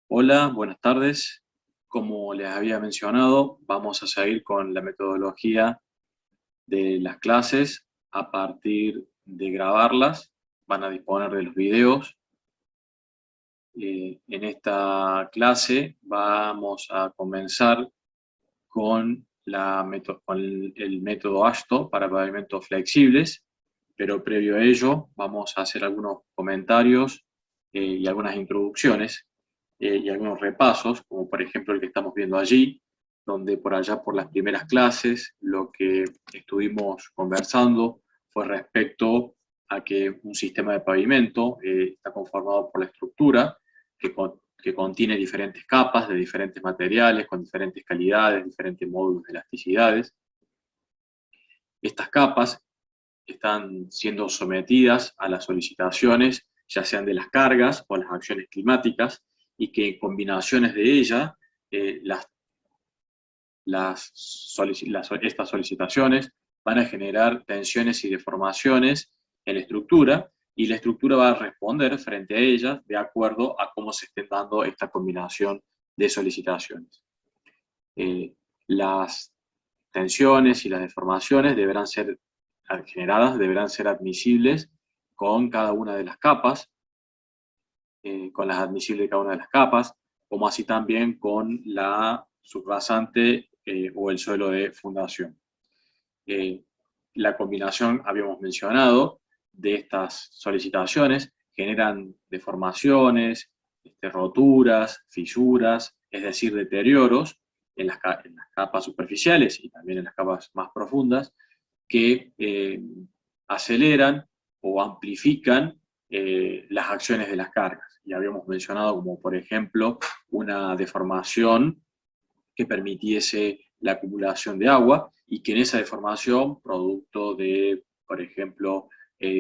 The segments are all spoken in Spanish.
Hola, buenas tardes. Como les había mencionado, vamos a seguir con la metodología de las clases a partir de grabarlas. Van a disponer de los videos. En esta clase vamos a comenzar con, con el método ASTO para pavimentos flexibles, pero previo a ello vamos a hacer algunos comentarios y algunas introducciones y algunos repasos, como por ejemplo el que estamos viendo allí, donde por allá por las primeras clases lo que estuvimos conversando fue respecto a que un sistema de pavimento está conformado por la estructura que contiene diferentes capas de diferentes materiales, con diferentes calidades, diferentes módulos de elasticidades. Estas capas están siendo sometidas a las solicitaciones, ya sean de las cargas o las acciones climáticas, y que en combinaciones de ellas, estas solicitaciones van a generar tensiones y deformaciones en la estructura, y la estructura va a responder frente a ellas de acuerdo a cómo se esté dando esta combinación de solicitaciones. Las tensiones y las deformaciones deberán ser generadas, deberán ser admisibles con cada una de las capas, con las admisibles de cada una de las capas, como así también con la subrasante o el suelo de fundación. La combinación, habíamos mencionado, de estas solicitaciones generan deformaciones, roturas, fisuras, es decir, deterioros en las capas superficiales y también en las capas más profundas, que aceleran o amplifican las acciones de las cargas. Y habíamos mencionado como, por ejemplo, una deformación que permitiese la acumulación de agua y que en esa deformación, producto de, por ejemplo,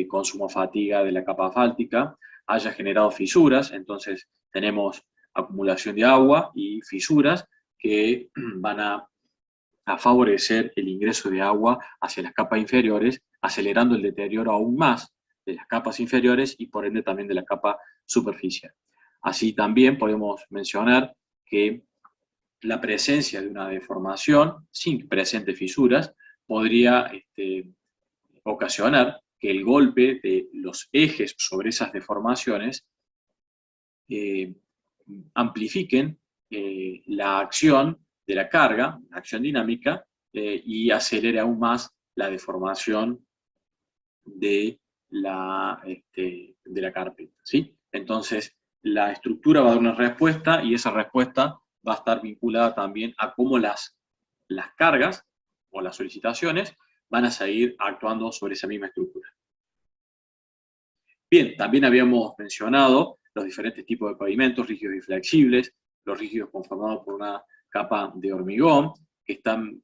consumo fatiga de la capa asfáltica, haya generado fisuras. Entonces tenemos acumulación de agua y fisuras que van a favorecer el ingreso de agua hacia las capas inferiores, acelerando el deterioro aún más de las capas inferiores y por ende también de la capa superficial. Así también podemos mencionar que la presencia de una deformación sin que presente fisuras podría ocasionar que el golpe de los ejes sobre esas deformaciones eh, amplifiquen la acción de la carga, la acción dinámica, y acelere aún más la deformación de de la carpeta, ¿sí? Entonces, la estructura va a dar una respuesta y esa respuesta va a estar vinculada también a cómo las cargas o las solicitaciones van a seguir actuando sobre esa misma estructura. Bien, también habíamos mencionado los diferentes tipos de pavimentos, rígidos y flexibles, los rígidos conformados por una capa de hormigón, que están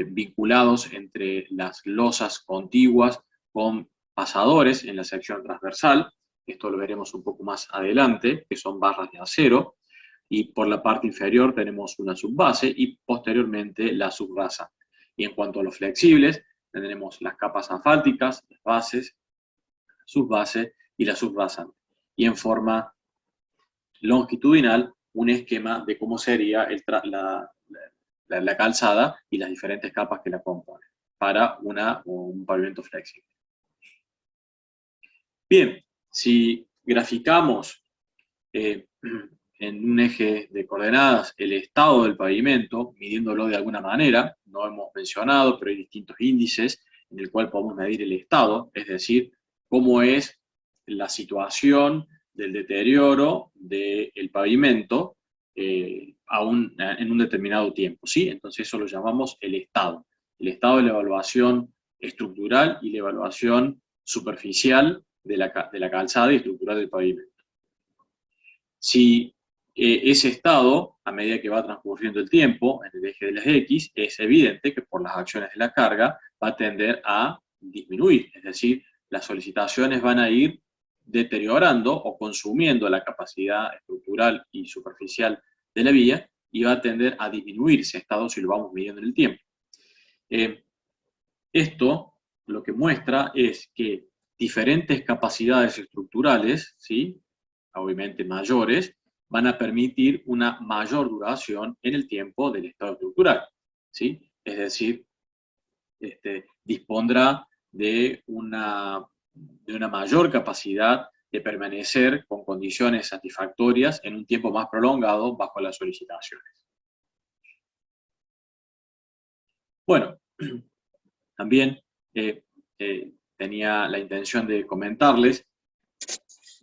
vinculados entre las losas contiguas con pasadores en la sección transversal. Esto lo veremos un poco más adelante, que son barras de acero, y por la parte inferior tenemos una subbase y posteriormente la subrasa. Y en cuanto a los flexibles, tendremos las capas asfálticas, las bases, subbase y la subrasante. Y en forma longitudinal, un esquema de cómo sería la calzada y las diferentes capas que la componen para un pavimento flexible. Bien, si graficamos en un eje de coordenadas el estado del pavimento, midiéndolo de alguna manera, no hemos mencionado, pero hay distintos índices en el cual podemos medir el estado, es decir, cómo es la situación del deterioro del pavimento en un determinado tiempo, ¿sí? Entonces eso lo llamamos el estado de la evaluación estructural y la evaluación superficial de la calzada y estructural del pavimento. Si ese estado, a medida que va transcurriendo el tiempo, en el eje de las X, es evidente que por las acciones de la carga va a tender a disminuir, es decir, las solicitaciones van a ir deteriorando o consumiendo la capacidad estructural y superficial de la vía y va a tender a disminuir ese estado si lo vamos midiendo en el tiempo. Esto lo que muestra es que diferentes capacidades estructurales, ¿sí?, obviamente mayores, van a permitir una mayor duración en el tiempo del estado estructural, ¿sí? Es decir, dispondrá de una mayor capacidad de permanecer con condiciones satisfactorias en un tiempo más prolongado bajo las solicitaciones. Bueno, también tenía la intención de comentarles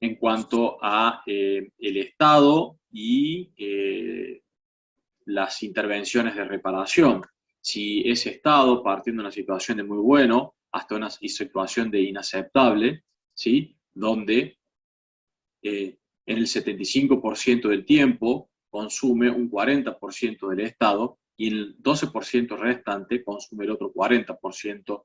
en cuanto a el estado y las intervenciones de reparación. Si ese estado, partiendo de una situación de muy bueno hasta una situación de inaceptable, ¿sí? Donde en el 75% del tiempo consume un 40% del estado y el 12% restante consume el otro 40%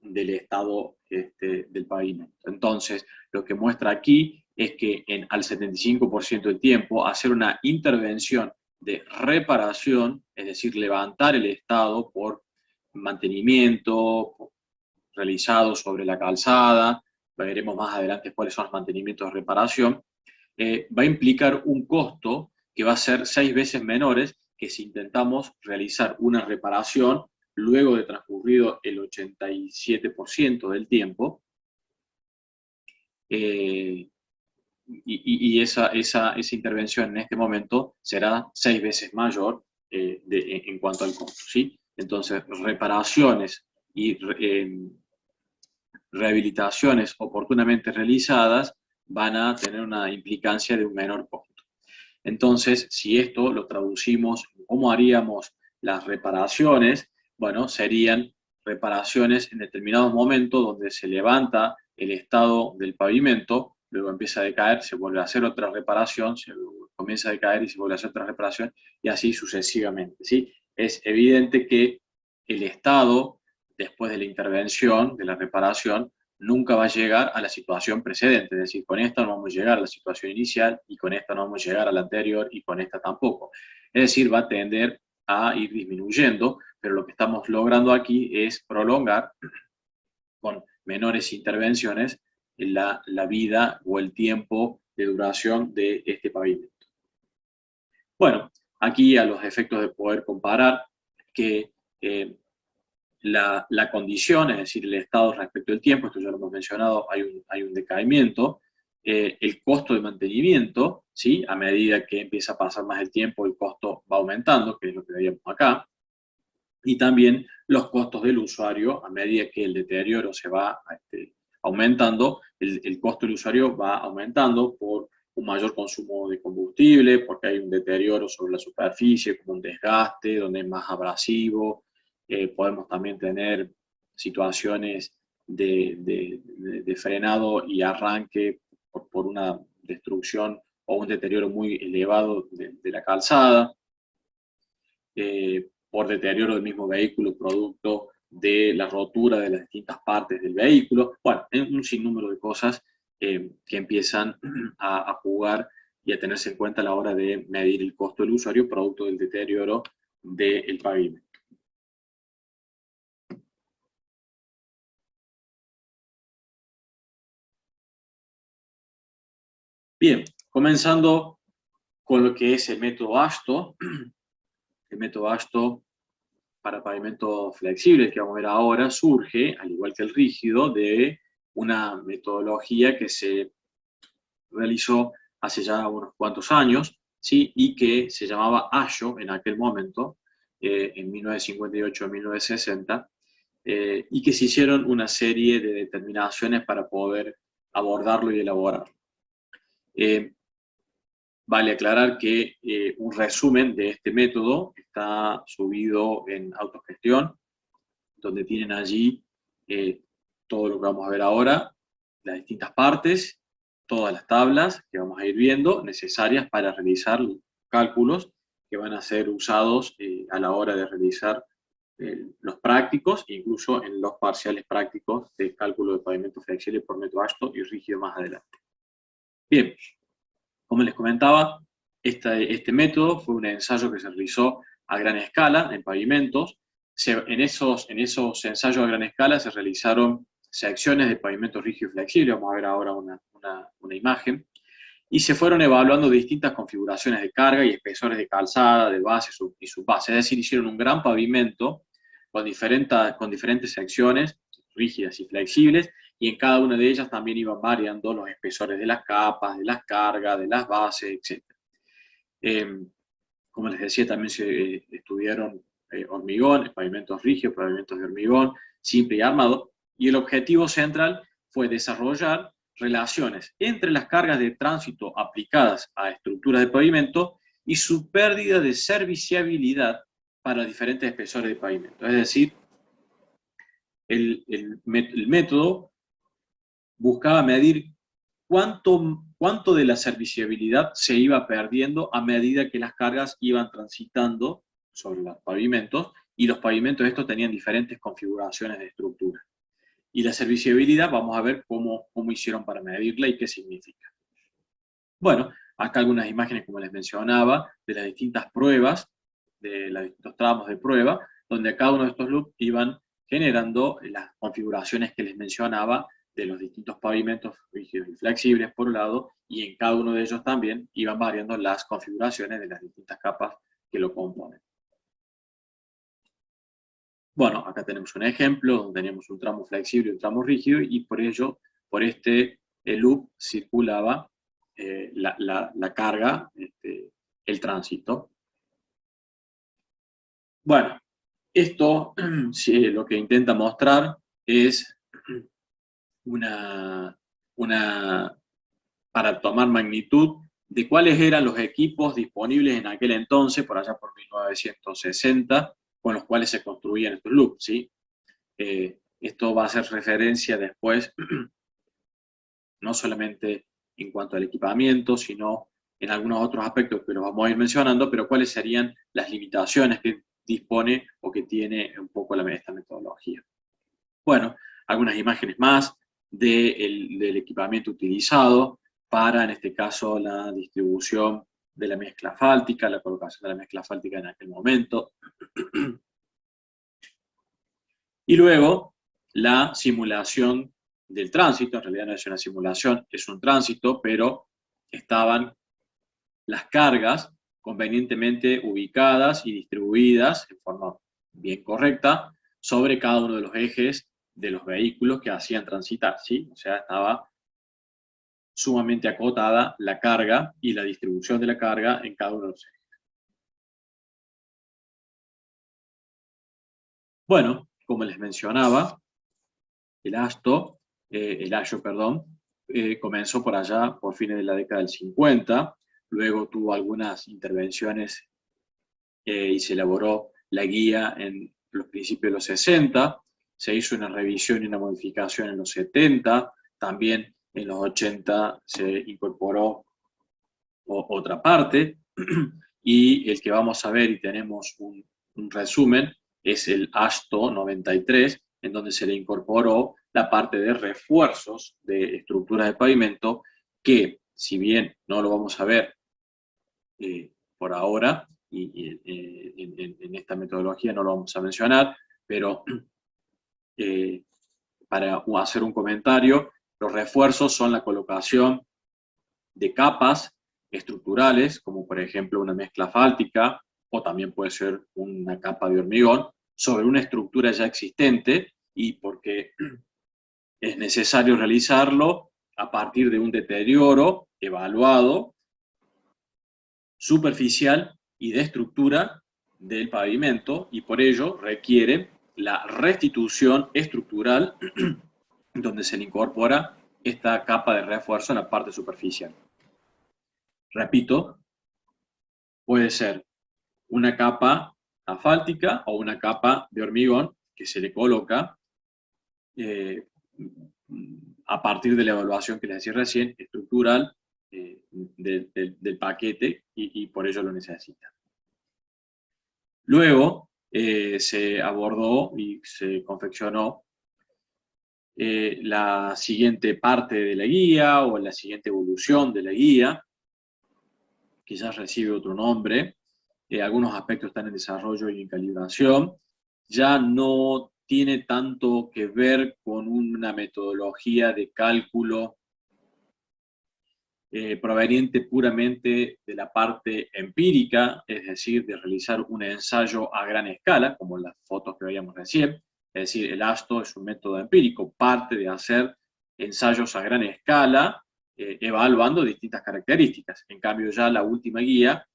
del estado del pavimento. Entonces, lo que muestra aquí es que al 75% del tiempo hacer una intervención de reparación, es decir, levantar el estado por mantenimiento realizado sobre la calzada, veremos más adelante cuáles son los mantenimientos de reparación, va a implicar un costo que va a ser 6 veces menores que si intentamos realizar una reparación luego de transcurrido el 87% del tiempo, y esa intervención en este momento será 6 veces mayor en cuanto al costo, ¿sí? Entonces, reparaciones y rehabilitaciones oportunamente realizadas van a tener una implicancia de un menor costo. Entonces, si esto lo traducimos, ¿cómo haríamos las reparaciones? Bueno, serían reparaciones en determinados momentos donde se levanta el estado del pavimento, luego empieza a decaer, se vuelve a hacer otra reparación, se comienza a decaer y se vuelve a hacer otra reparación, y así sucesivamente, ¿sí? Es evidente que el estado, después de la intervención, de la reparación, nunca va a llegar a la situación precedente, es decir, con esta no vamos a llegar a la situación inicial y con esta no vamos a llegar a la anterior y con esta tampoco. Es decir, va a tender a ir disminuyendo, pero lo que estamos logrando aquí es prolongar con menores intervenciones la vida o el tiempo de duración de este pavimento. Bueno, aquí a los efectos de poder comparar que la condición, es decir, el estado respecto al tiempo, esto ya lo hemos mencionado, hay un decaimiento, el costo de mantenimiento, ¿sí? A medida que empieza a pasar más el tiempo, el costo va aumentando, que es lo que veíamos acá, y también los costos del usuario, a medida que el deterioro se va aumentando, el costo del usuario va aumentando por un mayor consumo de combustible, porque hay un deterioro sobre la superficie, como un desgaste, donde es más abrasivo. Podemos también tener situaciones de frenado y arranque por una destrucción o un deterioro muy elevado de la calzada, por deterioro del mismo vehículo producto de la rotura de las distintas partes del vehículo. Bueno, un sinnúmero de cosas que empiezan a jugar y a tenerse en cuenta a la hora de medir el costo del usuario producto del deterioro del pavimento. Bien, comenzando con lo que es el método ASTO. El método ASTO para pavimento flexible, que vamos a ver ahora, surge, al igual que el rígido, de una metodología que se realizó hace ya unos cuantos años, ¿sí? Y que se llamaba ASHO en aquel momento, en 1958-1960, y que se hicieron una serie de determinaciones para poder abordarlo y elaborarlo. Vale aclarar que un resumen de este método está subido en Autogestión, donde tienen allí todo lo que vamos a ver ahora, las distintas partes, todas las tablas que vamos a ir viendo, necesarias para realizar cálculos que van a ser usados a la hora de realizar los prácticos, incluso en los parciales prácticos de cálculo de pavimento flexible por método ASTO y rígido más adelante. Bien, como les comentaba, este método fue un ensayo que se realizó a gran escala en pavimentos. En esos ensayos a gran escala se realizaron secciones de pavimento rígido y flexible. Vamos a ver ahora una imagen. y se fueron evaluando distintas configuraciones de carga y espesores de calzada, de base y subbase. Es decir, hicieron un gran pavimento con diferentes secciones rígidas y flexibles, y en cada una de ellas también iban variando los espesores de las capas, de las cargas, de las bases, etc. Como les decía, también se estudiaron hormigón, pavimentos rígidos, pavimentos de hormigón, simple y armado, y el objetivo central fue desarrollar relaciones entre las cargas de tránsito aplicadas a estructuras de pavimento y su pérdida de serviciabilidad para diferentes espesores de pavimento. Es decir, el método buscaba medir cuánto de la serviciabilidad se iba perdiendo a medida que las cargas iban transitando sobre los pavimentos, y los pavimentos estos tenían diferentes configuraciones de estructura. Y la serviciabilidad, vamos a ver cómo hicieron para medirla y qué significa. Bueno, acá algunas imágenes, como les mencionaba, de las distintas pruebas, de los distintos tramos de prueba, donde a cada uno de estos loops iban generando las configuraciones que les mencionaba de los distintos pavimentos rígidos y flexibles por un lado, y en cada uno de ellos también iban variando las configuraciones de las distintas capas que lo componen. Bueno, acá tenemos un ejemplo donde tenemos un tramo flexible y un tramo rígido, y por ello, por este loop circulaba la carga, el tránsito. Bueno, esto lo que intenta mostrar es para tomar magnitud de cuáles eran los equipos disponibles en aquel entonces, por allá por 1960, con los cuales se construían estos loops, ¿sí? Esto va a hacer referencia después, no solamente en cuanto al equipamiento, sino en algunos otros aspectos que los vamos a ir mencionando, pero cuáles serían las limitaciones que dispone o que tiene un poco esta metodología. Bueno, algunas imágenes más del equipamiento utilizado para, en este caso, la distribución de la mezcla fáltica, la colocación de la mezcla fáltica en aquel momento. Y luego, la simulación del tránsito. En realidad no es una simulación, es un tránsito, pero estaban las cargas convenientemente ubicadas y distribuidas en forma bien correcta sobre cada uno de los ejes de los vehículos que hacían transitar, ¿sí? O sea, estaba sumamente acotada la carga y la distribución de la carga en cada uno de los ejes. Bueno, como les mencionaba, el AYO, comenzó por allá, por fines de la década del 50, luego tuvo algunas intervenciones y se elaboró la guía en los principios de los 60, se hizo una revisión y una modificación en los 70, también en los 80 se incorporó otra parte, y el que vamos a ver, y tenemos un resumen, es el ASTO 93, en donde se le incorporó la parte de refuerzos de estructuras de pavimento, que si bien no lo vamos a ver por ahora, y en esta metodología no lo vamos a mencionar, pero para hacer un comentario, los refuerzos son la colocación de capas estructurales, como por ejemplo una mezcla fáltica, o también puede ser una capa de hormigón, sobre una estructura ya existente, y porque es necesario realizarlo a partir de un deterioro evaluado, superficial y de estructura del pavimento, y por ello requiere la restitución estructural donde se le incorpora esta capa de refuerzo en la parte superficial. Repito, puede ser una capa asfáltica o una capa de hormigón que se le coloca a partir de la evaluación que les decía recién, estructural del paquete, y por ello lo necesita. Luego se abordó y se confeccionó la siguiente parte de la guía, o la siguiente evolución de la guía, que ya recibe otro nombre. Algunos aspectos están en desarrollo y en calibración. Ya no tiene tanto que ver con una metodología de cálculo proveniente puramente de la parte empírica, es decir, de realizar un ensayo a gran escala, como las fotos que veíamos recién. Es decir, el ASTO es un método empírico, parte de hacer ensayos a gran escala, evaluando distintas características. En cambio, ya la última guía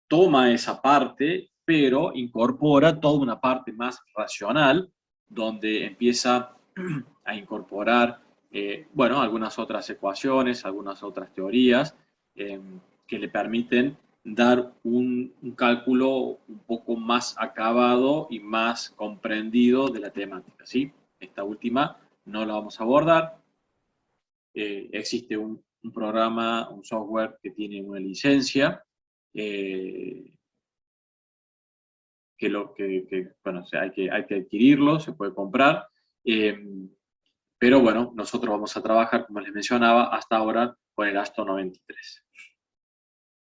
toma esa parte, pero incorpora toda una parte más racional, donde empieza a incorporar, bueno, algunas otras ecuaciones, algunas otras teorías, que le permiten dar un cálculo un poco más acabado y más comprendido de la temática, ¿sí? Esta última no la vamos a abordar. Existe un programa, un software que tiene una licencia, bueno, o sea, hay que adquirirlo, se puede comprar, pero bueno, nosotros vamos a trabajar, como les mencionaba, hasta ahora con el ASTO 93.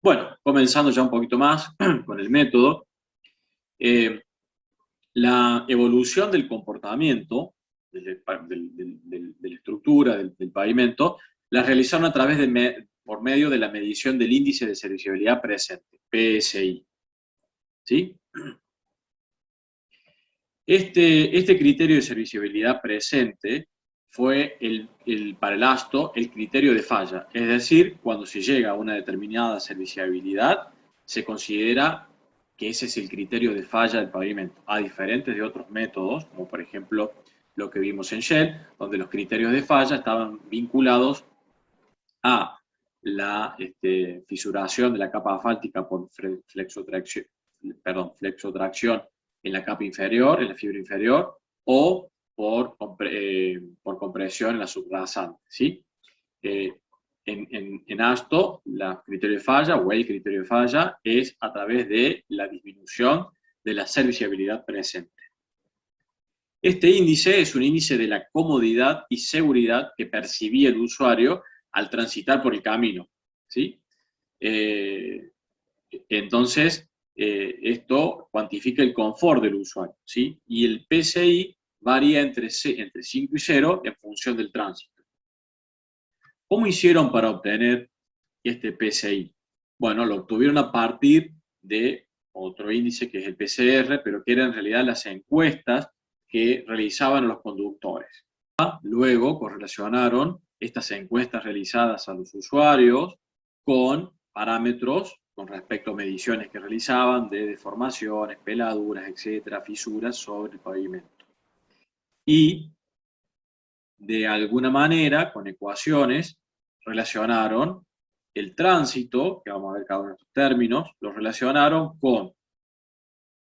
Bueno, comenzando ya un poquito más con el método, la evolución del comportamiento, de la estructura del pavimento, la realizaron a través por medio de la medición del índice de serviciabilidad presente, PSI. ¿Sí? Este criterio de serviciabilidad presente fue para el ASTO el criterio de falla, es decir, cuando se llega a una determinada serviciabilidad, se considera que ese es el criterio de falla del pavimento, a diferentes de otros métodos, como por ejemplo lo que vimos en Shell, donde los criterios de falla estaban vinculados a la fisuración de la capa asfáltica por flexotracción en la capa inferior, en la fibra inferior, o por compresión en la subrasante, ¿sí? En ASTO, el criterio de falla, o el criterio de falla, es a través de la disminución de la serviciabilidad presente. Este índice es un índice de la comodidad y seguridad que percibía el usuario al transitar por el camino, ¿sí? Entonces, esto cuantifica el confort del usuario, ¿sí? Y el PSI varía entre 5 y 0 en función del tránsito. ¿Cómo hicieron para obtener este PSI? Bueno, lo obtuvieron a partir de otro índice que es el PCR, pero que eran en realidad las encuestas que realizaban los conductores. Luego correlacionaron estas encuestas realizadas a los usuarios con parámetros con respecto a mediciones que realizaban de deformaciones, peladuras, etcétera, fisuras sobre el pavimento. Y de alguna manera, con ecuaciones, relacionaron el tránsito, que vamos a ver cada uno de estos términos, lo relacionaron con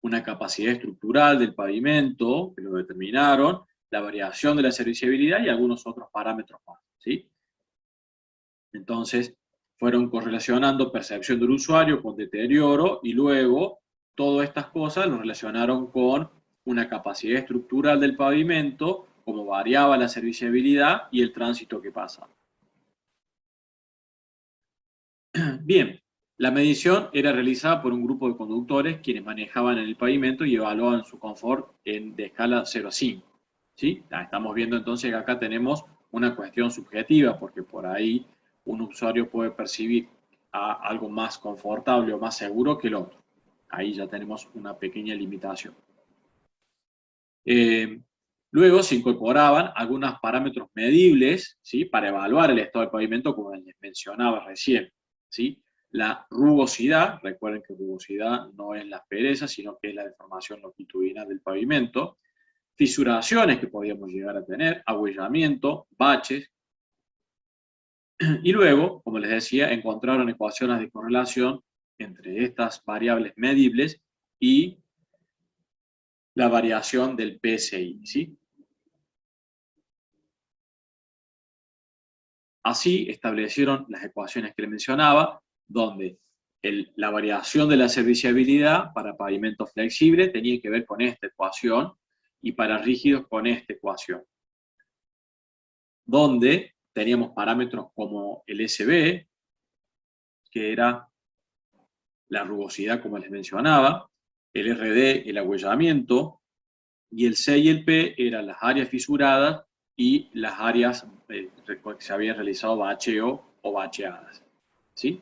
una capacidad estructural del pavimento, que lo determinaron, la variación de la serviciabilidad y algunos otros parámetros más, ¿sí? Entonces, fueron correlacionando percepción del usuario con deterioro y luego todas estas cosas lo relacionaron con una capacidad estructural del pavimento, cómo variaba la serviciabilidad y el tránsito que pasa. Bien, la medición era realizada por un grupo de conductores quienes manejaban el pavimento y evaluaban su confort de escala 0 a 5. ¿Sí? Estamos viendo entonces que acá tenemos una cuestión subjetiva, porque por ahí un usuario puede percibir algo más confortable o más seguro que el otro. Ahí ya tenemos una pequeña limitación. Luego se incorporaban algunos parámetros medibles, ¿sí? Para evaluar el estado del pavimento, como les mencionaba recién, ¿sí? La rugosidad, recuerden que rugosidad no es la aspereza, sino que es la deformación longitudinal del pavimento, fisuraciones que podíamos llegar a tener, ahuellamiento, baches, y luego, como les decía, encontraron ecuaciones de correlación entre estas variables medibles y la variación del PSI, ¿sí? Así establecieron las ecuaciones que les mencionaba, donde la variación de la serviciabilidad para pavimento flexible tenía que ver con esta ecuación y para rígidos con esta ecuación, donde teníamos parámetros como el SB, que era la rugosidad, como les mencionaba, el RD, el ahuellamiento, y el C y el P eran las áreas fisuradas y las áreas que se habían realizado bacheo o bacheadas. ¿sí?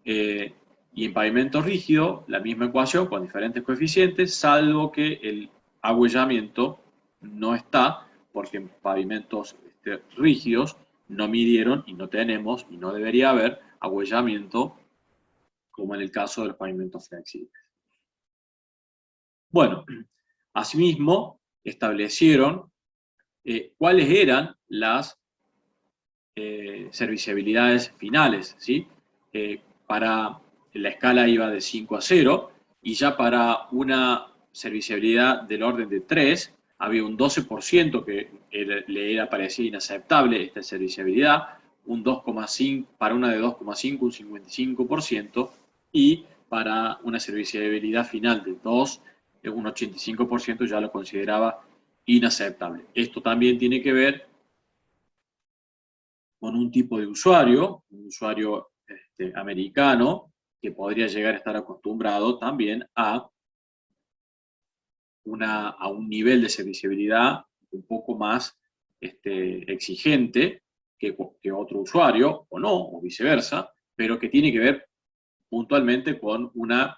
Y en pavimento rígido, la misma ecuación con diferentes coeficientes, salvo que el agüellamiento no está, porque en pavimentos rígidos no midieron y no tenemos, y no debería haber, agüellamiento como en el caso de los pavimentos flexibles. Bueno, asimismo, establecieron cuáles eran las serviciabilidades finales, ¿sí? Para la escala iba de 5 a 0, y ya para una serviciabilidad del orden de 3, había un 12% que le parecía inaceptable esta serviciabilidad, un 2,5, para una de 2,5, un 55%, y para una serviciabilidad final de 2, un 85% ya lo consideraba inaceptable. Esto también tiene que ver con un tipo de usuario, un usuario americano, que podría llegar a estar acostumbrado también a un nivel de serviciabilidad un poco más exigente que otro usuario, o no, o viceversa, pero que tiene que ver puntualmente con una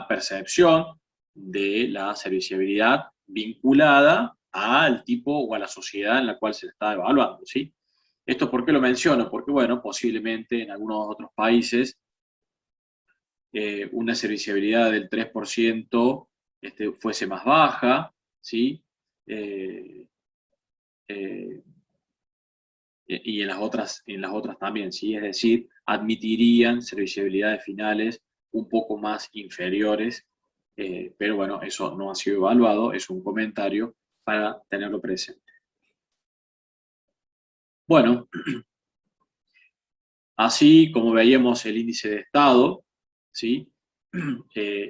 percepción de la serviciabilidad vinculada al tipo o a la sociedad en la cual se le está evaluando, ¿sí? ¿Esto por qué lo menciono? Porque, bueno, posiblemente en algunos otros países una serviciabilidad del 3% fuese más baja, ¿sí? Eh, eh, y en las otras también, ¿sí? Es decir, admitirían serviciabilidades finales un poco más inferiores, pero bueno, eso no ha sido evaluado, es un comentario para tenerlo presente. Bueno, así como veíamos el índice de estado, ¿sí?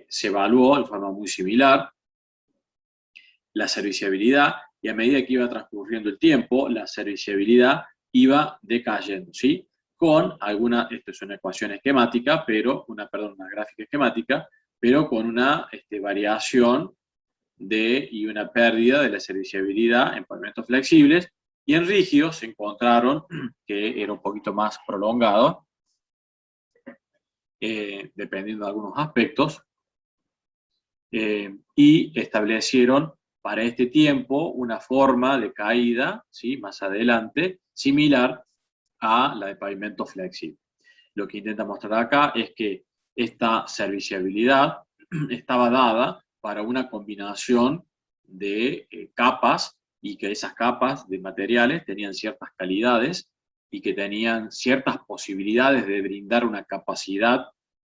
Se evaluó de forma muy similar la serviciabilidad, y a medida que iba transcurriendo el tiempo, la serviciabilidad iba decayendo, ¿sí? Con alguna, esto es una ecuación esquemática, una gráfica esquemática, pero con una variación y una pérdida de la serviciabilidad en pavimentos flexibles, y en rígidos se encontraron que era un poquito más prolongado, dependiendo de algunos aspectos, y establecieron para este tiempo una forma de caída, ¿sí? Más adelante, similar a la de pavimento flexible. Lo que intenta mostrar acá es que esta serviciabilidad estaba dada para una combinación de capas, y que esas capas de materiales tenían ciertas calidades y que tenían ciertas posibilidades de brindar una capacidad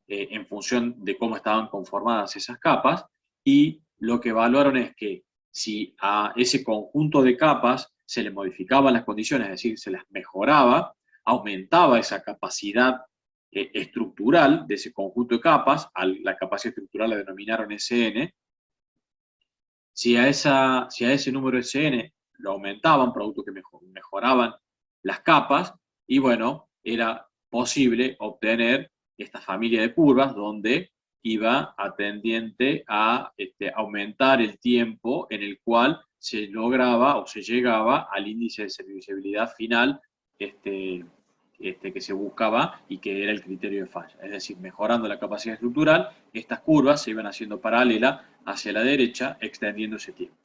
en función de cómo estaban conformadas esas capas, y lo que evaluaron es que si a ese conjunto de capas se le modificaban las condiciones, es decir, se las mejoraba, aumentaba esa capacidad estructural de ese conjunto de capas, la capacidad estructural la denominaron SN. Si a ese número SN lo aumentaban, producto que mejoraban las capas, y bueno, era posible obtener esta familia de curvas donde iba atendiente a aumentar el tiempo en el cual se lograba o se llegaba al índice de serviciabilidad final que se buscaba y que era el criterio de falla. Es decir, mejorando la capacidad estructural, estas curvas se iban haciendo paralelas hacia la derecha, extendiendo ese tiempo.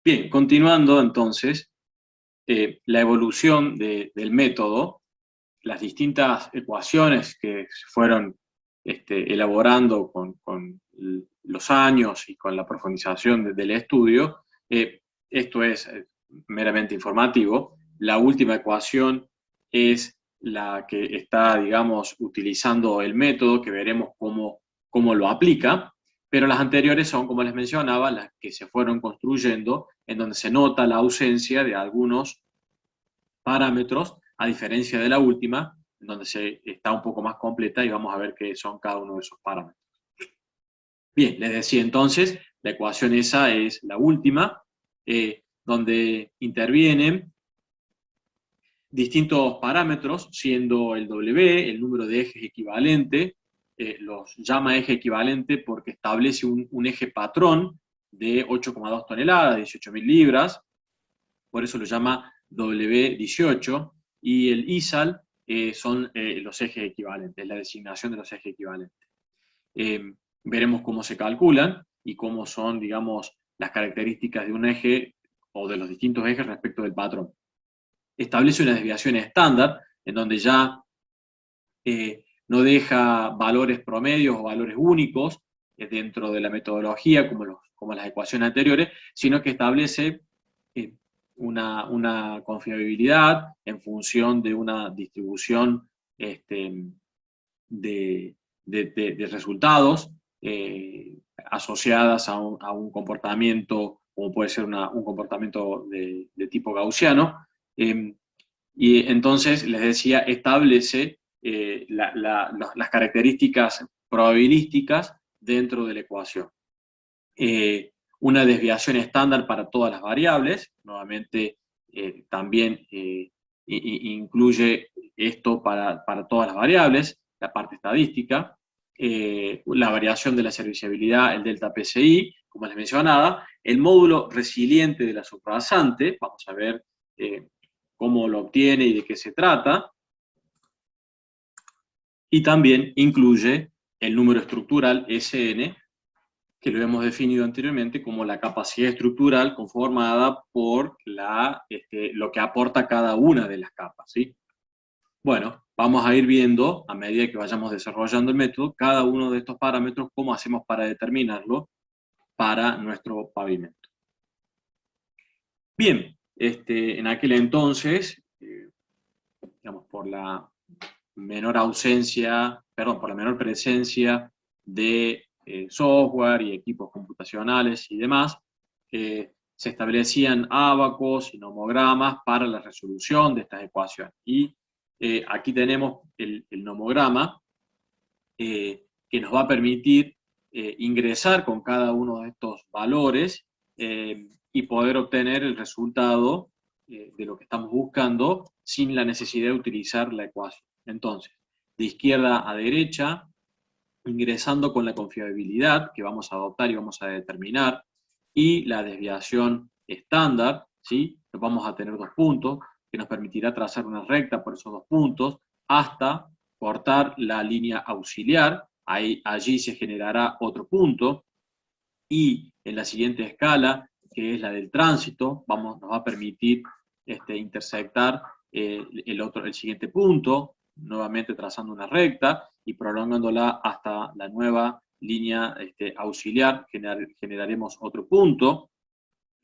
Bien, continuando entonces, la evolución del método, las distintas ecuaciones que se fueron elaborando con los años y con la profundización del estudio. Esto es meramente informativo. La última ecuación es la que está, digamos, utilizando el método, que veremos cómo lo aplica, pero las anteriores son, como les mencionaba, las que se fueron construyendo, en donde se nota la ausencia de algunos parámetros, a diferencia de la última, donde está un poco más completa, y vamos a ver qué son cada uno de esos parámetros. Bien, les decía entonces, la ecuación esa es la última, donde intervienen distintos parámetros, siendo el W, el número de ejes equivalente, los llama eje equivalente porque establece un eje patrón de 8,2 toneladas, 18.000 libras, por eso lo llama W18, y el ISAL son los ejes equivalentes, la designación de los ejes equivalentes. Veremos cómo se calculan y cómo son, digamos, las características de un eje o de los distintos ejes respecto del patrón. Establece una desviación estándar, en donde ya no deja valores promedios o valores únicos dentro de la metodología, como las ecuaciones anteriores, sino que establece una confiabilidad en función de una distribución de resultados asociadas a un comportamiento, como puede ser un comportamiento de tipo gaussiano, y entonces, les decía, establece las características probabilísticas dentro de la ecuación. Una desviación estándar para todas las variables, nuevamente también incluye esto para todas las variables, la parte estadística, la variación de la serviciabilidad, el delta PCI, como les mencionaba, el módulo resiliente de la subrasante, vamos a ver cómo lo obtiene y de qué se trata, y también incluye el número estructural SN, que lo hemos definido anteriormente como la capacidad estructural conformada por lo que aporta cada una de las capas, ¿sí? Bueno, vamos a ir viendo, a medida que vayamos desarrollando el método, cada uno de estos parámetros, cómo hacemos para determinarlo para nuestro pavimento. Bien, en aquel entonces, digamos, por la menor presencia de software y equipos computacionales y demás, se establecían ábacos y nomogramas para la resolución de estas ecuaciones. Y aquí tenemos el nomograma que nos va a permitir ingresar con cada uno de estos valores y poder obtener el resultado de lo que estamos buscando sin la necesidad de utilizar la ecuación. Entonces, de izquierda a derecha, ingresando con la confiabilidad que vamos a adoptar y vamos a determinar, y la desviación estándar, ¿sí? Vamos a tener 2 puntos, que nos permitirá trazar una recta por esos 2 puntos, hasta cortar la línea auxiliar, allí se generará otro punto, y en la siguiente escala, que es la del tránsito, nos va a permitir intersectar el siguiente punto, nuevamente trazando una recta y prolongándola hasta la nueva línea auxiliar, generaremos otro punto,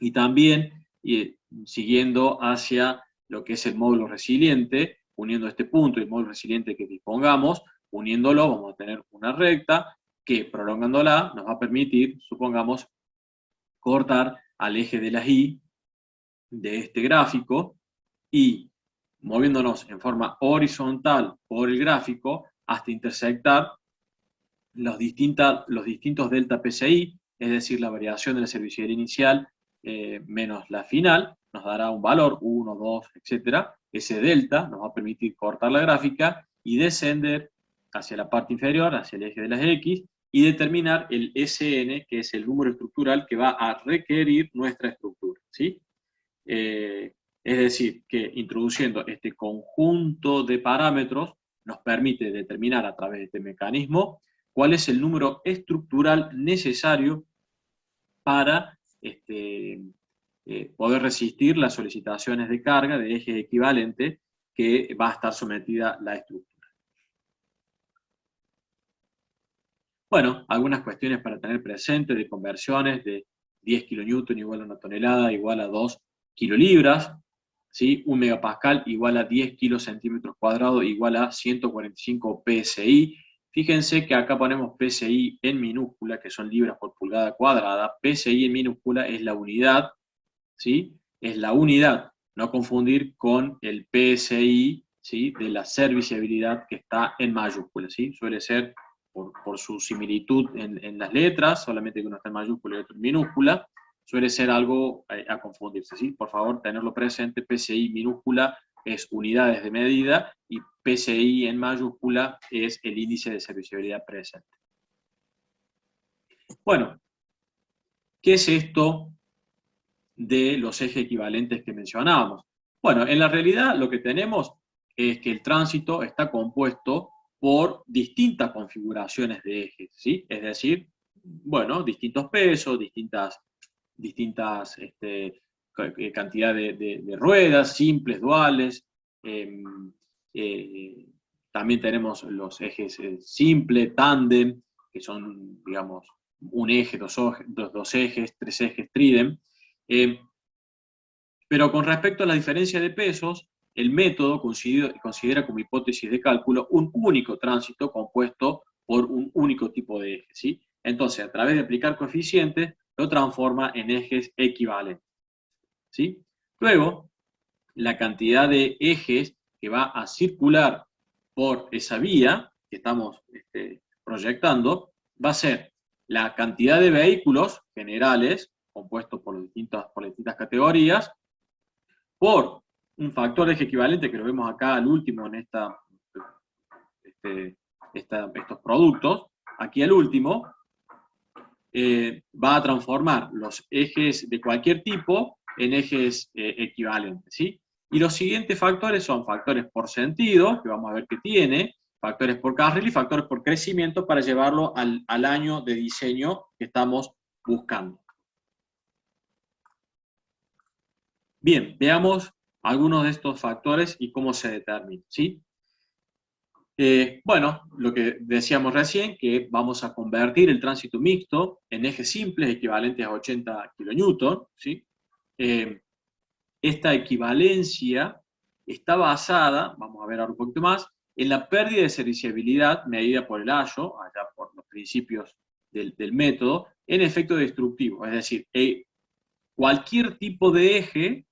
y también siguiendo hacia lo que es el módulo resiliente, uniendo este punto y el módulo resiliente que dispongamos, uniéndolo vamos a tener una recta que, prolongándola, nos va a permitir, supongamos, cortar al eje de la Y de este gráfico, y moviéndonos en forma horizontal por el gráfico hasta intersectar los distintos delta PCI, es decir, la variación de la servicialidad inicial menos la final, nos dará un valor, 1, 2, etc. Ese delta nos va a permitir cortar la gráfica y descender hacia la parte inferior, hacia el eje de las X, y determinar el SN, que es el número estructural que va a requerir nuestra estructura, ¿sí? Es decir, que introduciendo este conjunto de parámetros nos permite determinar a través de este mecanismo cuál es el número estructural necesario para poder resistir las solicitaciones de carga de ejes equivalentes que va a estar sometida la estructura. Bueno, algunas cuestiones para tener presente de conversiones de 10 kilonewton igual a 1 tonelada igual a 2 kilolibras, ¿sí? 1 megapascal igual a 10 kilocentímetros cuadrados igual a 145 PSI. Fíjense que acá ponemos PSI en minúscula, que son libras por pulgada cuadrada. PSI en minúscula es la unidad, ¿sí? Es la unidad, no confundir con el PSI, ¿sí? De la serviciabilidad, que está en mayúscula, ¿sí? Suele ser por su similitud en las letras, solamente que uno está en mayúscula y otro en minúscula, suele ser algo a confundirse, ¿sí? Por favor, tenerlo presente. PSI minúscula es unidades de medida y PSI en mayúscula es el índice de serviciabilidad presente. Bueno, ¿qué es esto de los ejes equivalentes que mencionábamos? Bueno, en la realidad lo que tenemos es que el tránsito está compuesto por distintas configuraciones de ejes, ¿sí? Es decir, bueno, distintos pesos, distintas cantidad de ruedas, simples, duales. Eh, eh, También tenemos los ejes simple, tándem, que son, digamos, un eje, dos ejes, tres ejes, trídem. Pero con respecto a la diferencia de pesos, el método considera como hipótesis de cálculo un único tránsito compuesto por un único tipo de eje, ¿sí? Entonces, a través de aplicar coeficientes, lo transforma en ejes equivalentes, ¿sí? Luego, la cantidad de ejes que va a circular por esa vía que estamos proyectando va a ser la cantidad de vehículos generales, compuestos por distintas categorías, por un factor de eje equivalente que lo vemos acá al último en estos productos, aquí al último, va a transformar los ejes de cualquier tipo en ejes equivalentes, ¿sí? Y los siguientes factores son factores por sentido, que vamos a ver que tiene, factores por carril y factores por crecimiento para llevarlo al año de diseño que estamos buscando. Bien, veamos algunos de estos factores y cómo se determinan, ¿sí? Bueno, lo que decíamos recién, que vamos a convertir el tránsito mixto en ejes simples equivalentes a 80 kN, ¿sí? Esta equivalencia está basada, vamos a ver ahora un poquito más, en la pérdida de serviciabilidad medida por el Ayo, allá por los principios del método, en efecto destructivo. Es decir, cualquier tipo de eje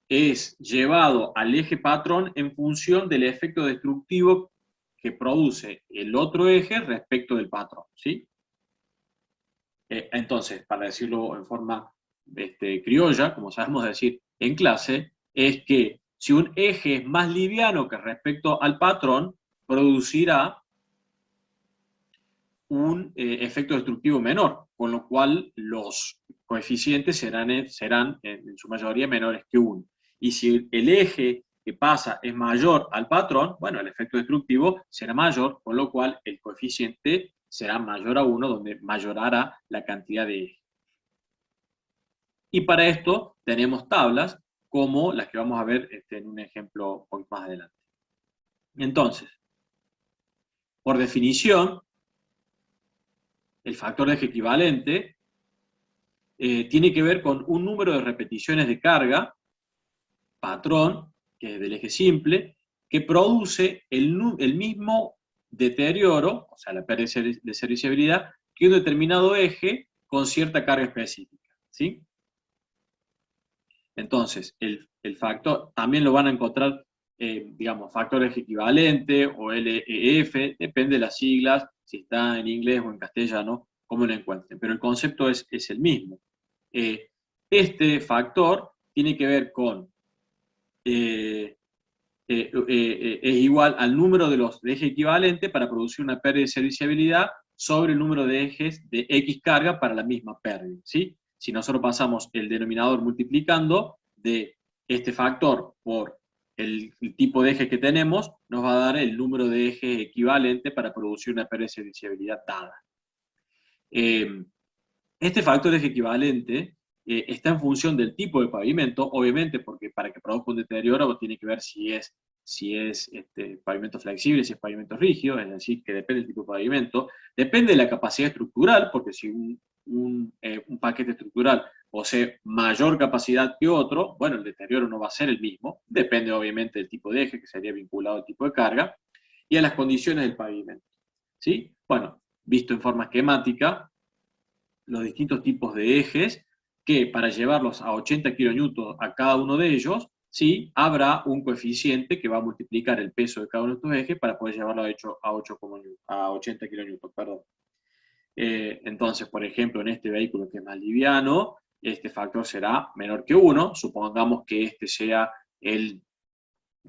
es llevado al eje patrón en función del efecto destructivo que produce el otro eje respecto del patrón, ¿sí? Entonces, para decirlo en forma criolla, como sabemos decir en clase, es que si un eje es más liviano que respecto al patrón, producirá un efecto destructivo menor, con lo cual los coeficientes serán en su mayoría menores que 1. Y si el eje que pasa es mayor al patrón, bueno, el efecto destructivo será mayor, con lo cual el coeficiente será mayor a 1, donde mayorará la cantidad de ejes. Y para esto tenemos tablas como las que vamos a ver en un ejemplo un poco más adelante. Entonces, por definición, el factor de eje equivalente tiene que ver con un número de repeticiones de carga, patrón, que es del eje simple, que produce el mismo deterioro, o sea, la pérdida de serviciabilidad, que un determinado eje con cierta carga específica, ¿sí? Entonces, el factor, también lo van a encontrar, digamos, factor de eje equivalente o LEF, depende de las siglas, si está en inglés o en castellano, cómo lo encuentren, pero el concepto es el mismo. Este factor tiene que ver con, es igual al número de los de eje equivalente para producir una pérdida de serviciabilidad sobre el número de ejes de X carga para la misma pérdida, ¿sí? Si nosotros pasamos el denominador multiplicando de este factor por el tipo de eje que tenemos, nos va a dar el número de ejes equivalente para producir una pérdida de serviciabilidad dada. Este factor de eje equivalente está en función del tipo de pavimento, obviamente, porque para que produzca un deterioro tiene que ver si es pavimento flexible, si es pavimento rígido, es decir, que depende del tipo de pavimento. Depende de la capacidad estructural, porque si un paquete estructural posee mayor capacidad que otro, bueno, el deterioro no va a ser el mismo. Depende, obviamente, del tipo de eje, que sería vinculado al tipo de carga, y a las condiciones del pavimento, ¿sí? Bueno, visto en forma esquemática, los distintos tipos de ejes, que para llevarlos a 80 kN a cada uno de ellos, sí, habrá un coeficiente que va a multiplicar el peso de cada uno de estos ejes para poder llevarlo a 80 kN, perdón. Entonces, por ejemplo, en este vehículo que es más liviano, este factor será menor que 1, supongamos que este sea el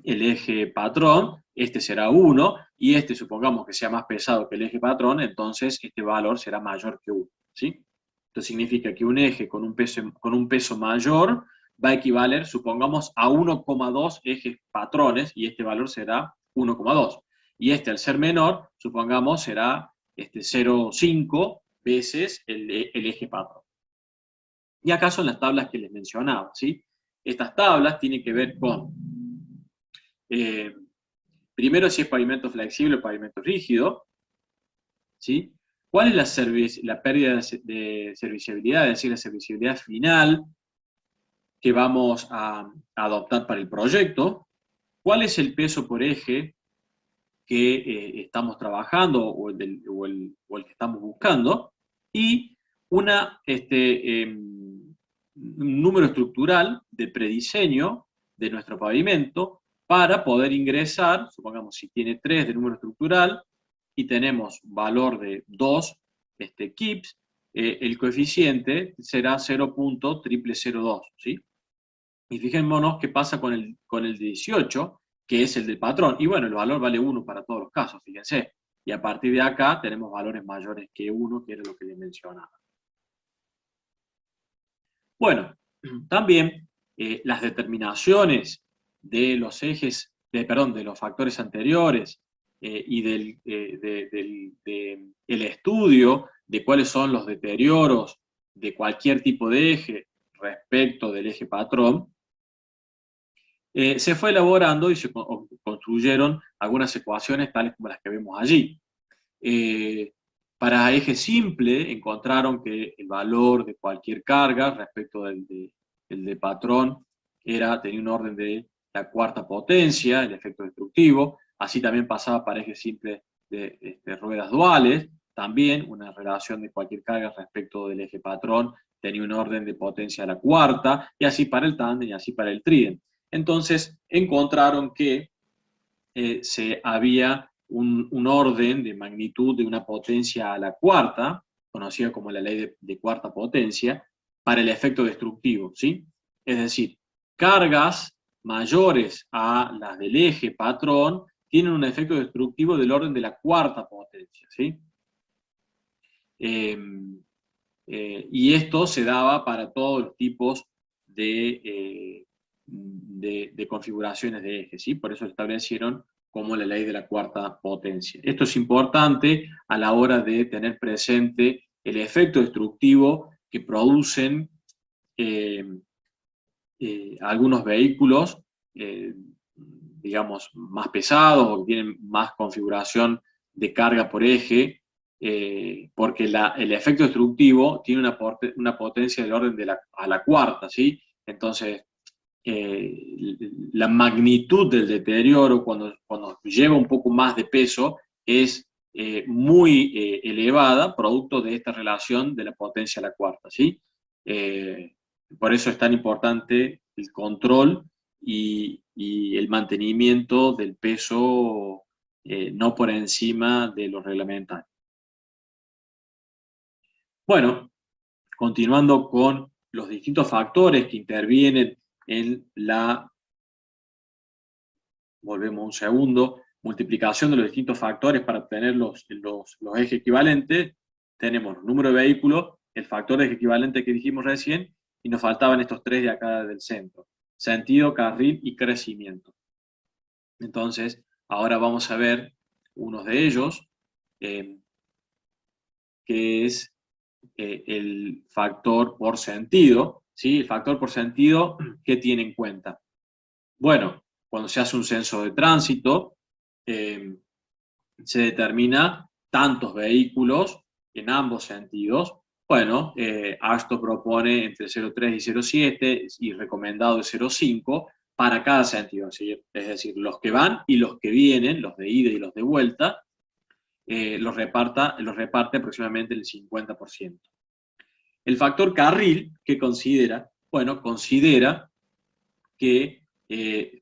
eje patrón, este será 1, y este supongamos que sea más pesado que el eje patrón, entonces este valor será mayor que 1, ¿sí? Esto significa que un eje con un peso mayor va a equivaler, supongamos, a 1,2 ejes patrones, y este valor será 1,2. Y este, al ser menor, supongamos, será 0,5 veces el eje patrón. Y acá son las tablas que les mencionaba, ¿sí? Estas tablas tienen que ver con, primero, si es pavimento flexible o pavimento rígido, ¿sí? ¿Cuál es la pérdida de serviciabilidad, es decir, la serviciabilidad final que vamos a adoptar para el proyecto? ¿Cuál es el peso por eje que estamos trabajando o el que estamos buscando? Y un número estructural de prediseño de nuestro pavimento para poder ingresar, supongamos si tiene 3 de número estructural y tenemos valor de 2 kips, el coeficiente será 0.002, ¿sí? Y fijémonos qué pasa con el 18, que es el del patrón. Y bueno, el valor vale 1 para todos los casos, fíjense. Y a partir de acá tenemos valores mayores que 1, que era lo que les mencionaba. Bueno, también las determinaciones de los ejes, de los factores anteriores y del estudio de cuáles son los deterioros de cualquier tipo de eje respecto del eje patrón, se fue elaborando y se construyeron algunas ecuaciones tales como las que vemos allí. Para eje simple encontraron que el valor de cualquier carga respecto del de patrón tenía un orden de la cuarta potencia, el efecto destructivo. Así también pasaba para eje simple de ruedas duales, también una relación de cualquier carga respecto del eje patrón tenía un orden de potencia a la cuarta, y así para el tándem y así para el trident. Entonces encontraron que había un orden de magnitud de una potencia a la cuarta, conocida como la ley de cuarta potencia, para el efecto destructivo, ¿sí? Es decir, cargas mayores a las del eje patrón tienen un efecto destructivo del orden de la cuarta potencia, ¿sí? Y esto se daba para todos los tipos de configuraciones de eje, ¿sí? Por eso lo establecieron como la ley de la cuarta potencia. Esto es importante a la hora de tener presente el efecto destructivo que producen algunos vehículos, digamos, más pesados o que tienen más configuración de carga por eje, porque el efecto destructivo tiene una potencia del orden a la cuarta, ¿sí? Entonces, la magnitud del deterioro cuando lleva un poco más de peso es muy elevada, producto de esta relación de la potencia a la cuarta, ¿sí? Por eso es tan importante el control y el mantenimiento del peso no por encima de lo reglamentario. Bueno, continuando con los distintos factores que intervienen en volvemos un segundo, multiplicación de los distintos factores para obtener los ejes equivalentes, tenemos número de vehículos, el factor de eje equivalente que dijimos recién, y nos faltaban estos 3 de acá del centro: sentido, carril y crecimiento. Entonces, ahora vamos a ver unos de ellos, que es el factor por sentido, ¿sí? El factor por sentido, ¿qué tiene en cuenta? Bueno, cuando se hace un censo de tránsito, se determina tantos vehículos en ambos sentidos. Bueno, ASTO propone entre 0,3 y 0,7 y recomendado de 0,5 para cada sentido, ¿sí? Es decir, los que van y los que vienen, los de ida y los de vuelta, los reparte aproximadamente el 50%. El factor carril, ¿qué considera? Bueno, considera que,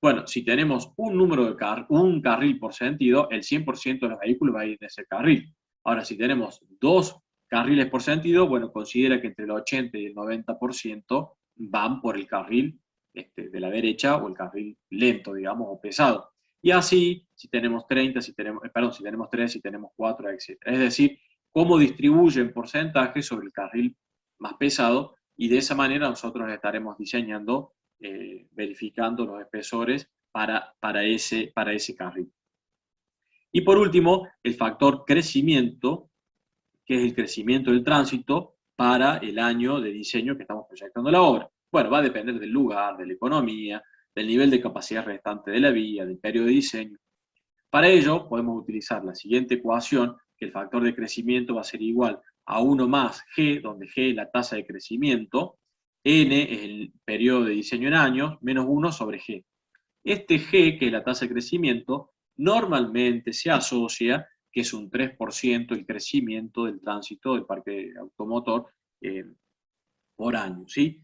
bueno, si tenemos un carril por sentido, el 100% de los vehículos va a ir en ese carril. Ahora, si tenemos 2 carriles por sentido, bueno, considera que entre el 80 y el 90% van por el carril de la derecha, o el carril lento, digamos, o pesado. Y así, si tenemos 30, si tenemos 3, si tenemos 4, etc. Es decir, cómo distribuyen porcentajes sobre el carril más pesado, y de esa manera nosotros estaremos diseñando verificando los espesores para ese carril. Y por último, el factor crecimiento, que es el crecimiento del tránsito para el año de diseño que estamos proyectando la obra. Bueno, va a depender del lugar, de la economía, del nivel de capacidad restante de la vía, del periodo de diseño. Para ello, podemos utilizar la siguiente ecuación, que el factor de crecimiento va a ser igual a 1 más G, donde G es la tasa de crecimiento, N es el periodo de diseño en años, menos 1 sobre G. Este G, que es la tasa de crecimiento, normalmente se asocia que es un 3% el crecimiento del tránsito del parque automotor por año, ¿sí?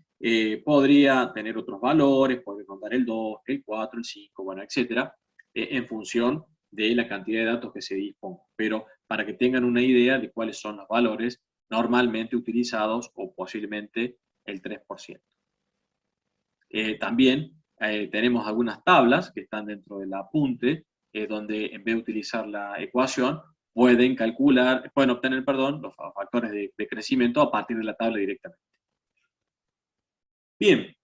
Podría tener otros valores, podría contar el 2, el 4, el 5, bueno, etcétera, en función de la cantidad de datos que se disponga. Pero para que tengan una idea de cuáles son los valores normalmente utilizados o posiblemente el 3%. También tenemos algunas tablas que están dentro del apunte, donde en vez de utilizar la ecuación, pueden obtener, los factores de crecimiento a partir de la tabla directamente. Bien,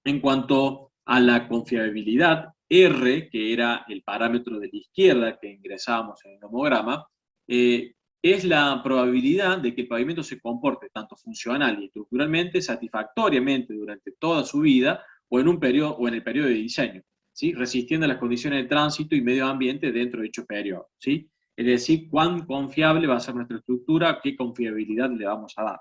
en cuanto a la confiabilidad, R, que era el parámetro de la izquierda que ingresábamos en el nomograma, es la probabilidad de que el pavimento se comporte tanto funcional y estructuralmente satisfactoriamente durante toda su vida o en el periodo de diseño, ¿sí? Resistiendo a las condiciones de tránsito y medio ambiente dentro de dicho periodo, ¿sí? Es decir, cuán confiable va a ser nuestra estructura, qué confiabilidad le vamos a dar.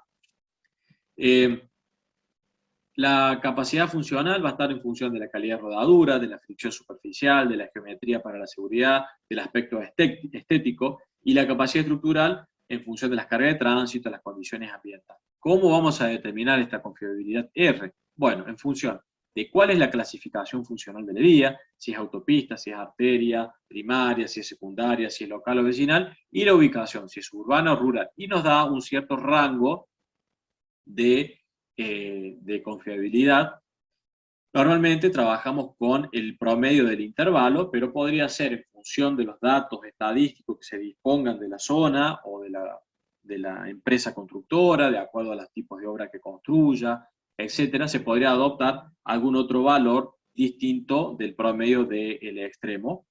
La capacidad funcional va a estar en función de la calidad de rodadura, de la fricción superficial, de la geometría para la seguridad, del aspecto estético, y la capacidad estructural en función de las cargas de tránsito, las condiciones ambientales. ¿Cómo vamos a determinar esta confiabilidad R? Bueno, en función de cuál es la clasificación funcional de la vía, si es autopista, si es arteria primaria, si es secundaria, si es local o vecinal, y la ubicación, si es urbana o rural. Y nos da un cierto rango de confiabilidad. Normalmente trabajamos con el promedio del intervalo, pero podría ser en función de los datos estadísticos que se dispongan de la zona o de la empresa constructora, de acuerdo a los tipos de obra que construya, etcétera, se podría adoptar algún otro valor distinto del promedio del extremo.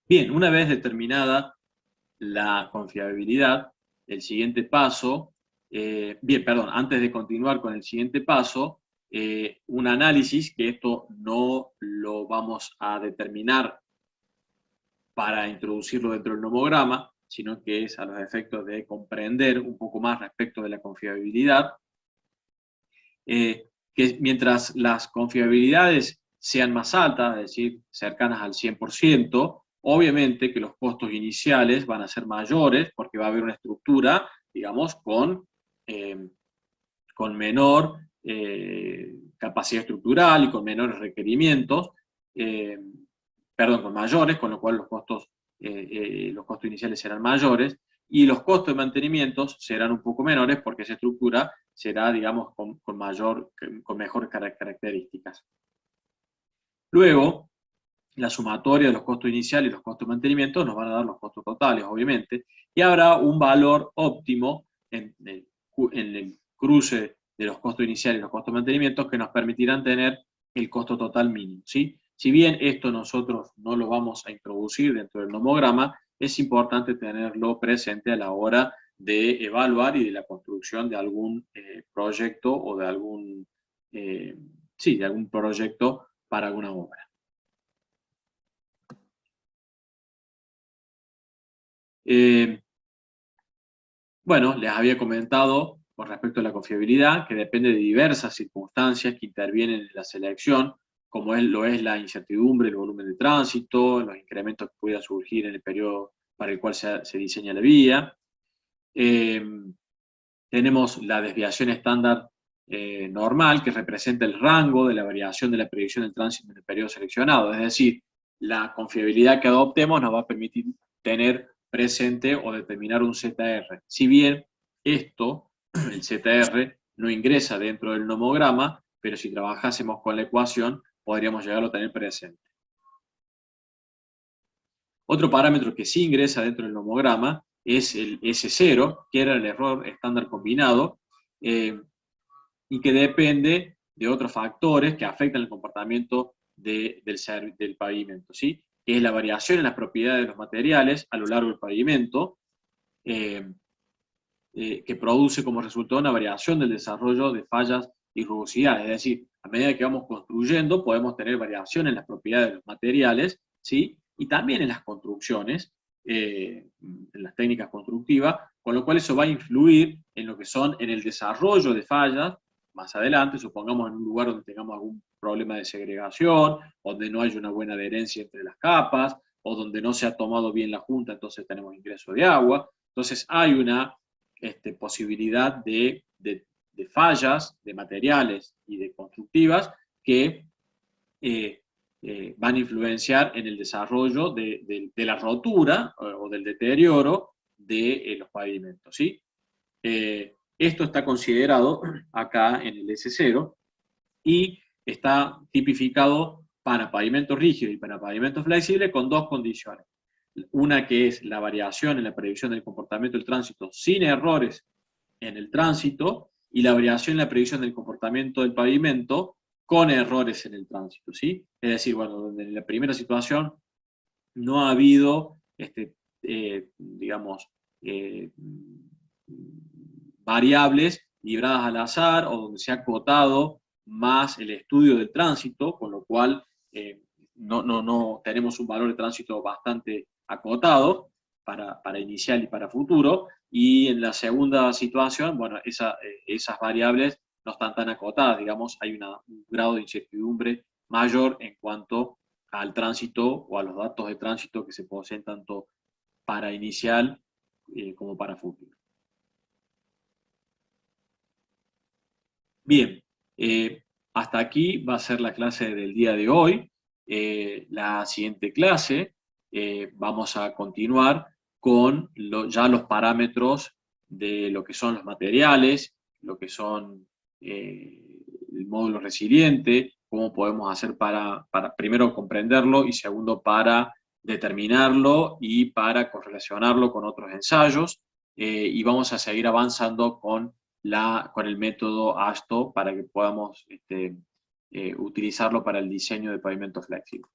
Bien, una vez determinada la confiabilidad, el siguiente paso, antes de continuar con el siguiente paso, un análisis, que esto no lo vamos a determinar para introducirlo dentro del nomograma, sino que es a los efectos de comprender un poco más respecto de la confiabilidad, que mientras las confiabilidades sean más altas, es decir, cercanas al 100%, obviamente que los costos iniciales van a ser mayores porque va a haber una estructura, digamos, con menor capacidad estructural y con menores requerimientos, con mayores, con lo cual los costos iniciales serán mayores, y los costos de mantenimiento serán un poco menores porque esa estructura será, digamos, con mejores características. Luego, la sumatoria de los costos iniciales y los costos de mantenimiento nos van a dar los costos totales, obviamente, y habrá un valor óptimo en el cruce de los costos iniciales y los costos de mantenimiento que nos permitirán tener el costo total mínimo, ¿sí? Si bien esto nosotros no lo vamos a introducir dentro del nomograma, es importante tenerlo presente a la hora de evaluar y de la construcción de algún proyecto o de algún proyecto para alguna obra. Bueno, les había comentado con respecto a la confiabilidad que depende de diversas circunstancias que intervienen en la selección, como lo es la incertidumbre, el volumen de tránsito, los incrementos que puedan surgir en el periodo para el cual se diseña la vía. Tenemos la desviación estándar normal, que representa el rango de la variación de la predicción del tránsito en el periodo seleccionado, es decir, la confiabilidad que adoptemos nos va a permitir tener presente o determinar un ZR. Si bien esto, el ZR, no ingresa dentro del nomograma, pero si trabajásemos con la ecuación, podríamos llegarlo a tener presente. Otro parámetro que sí ingresa dentro del nomograma es el S0, que era el error estándar combinado, y que depende de otros factores que afectan el comportamiento del pavimento, ¿sí? Que es la variación en las propiedades de los materiales a lo largo del pavimento, que produce como resultado una variación del desarrollo de fallas y rugosidades. Es decir, a medida que vamos construyendo, podemos tener variación en las propiedades de los materiales, ¿sí? Y también en las construcciones, en las técnicas constructivas, con lo cual eso va a influir en lo que son, en el desarrollo de fallas más adelante, supongamos en un lugar donde tengamos algún problema de segregación, donde no hay una buena adherencia entre las capas, o donde no se ha tomado bien la junta, entonces tenemos ingreso de agua. Entonces hay una posibilidad de fallas de materiales y de constructivas que van a influenciar en el desarrollo de la rotura o del deterioro de los pavimentos, ¿sí? Esto está considerado acá en el S0 y está tipificado para pavimentos rígidos y para pavimentos flexibles con dos condiciones. Una que es la variación en la predicción del comportamiento del tránsito sin errores en el tránsito, y la variación en la predicción del comportamiento del pavimento con errores en el tránsito, ¿sí? Es decir, bueno, donde en la primera situación no ha habido, digamos, variables libradas al azar, o donde se ha acotado más el estudio del tránsito, con lo cual no tenemos un valor de tránsito bastante acotado para inicial y para futuro, y en la segunda situación, bueno, esas variables no están tan acotadas, digamos, hay un grado de incertidumbre mayor en cuanto al tránsito o a los datos de tránsito que se poseen tanto para inicial como para futuro. Bien, hasta aquí va a ser la clase del día de hoy. La siguiente clase vamos a continuar con ya los parámetros de lo que son los materiales, lo que son el módulo resiliente, cómo podemos hacer para primero comprenderlo y segundo para determinarlo y para correlacionarlo con otros ensayos, y vamos a seguir avanzando con el método ASTO para que podamos utilizarlo para el diseño de pavimentos flexibles.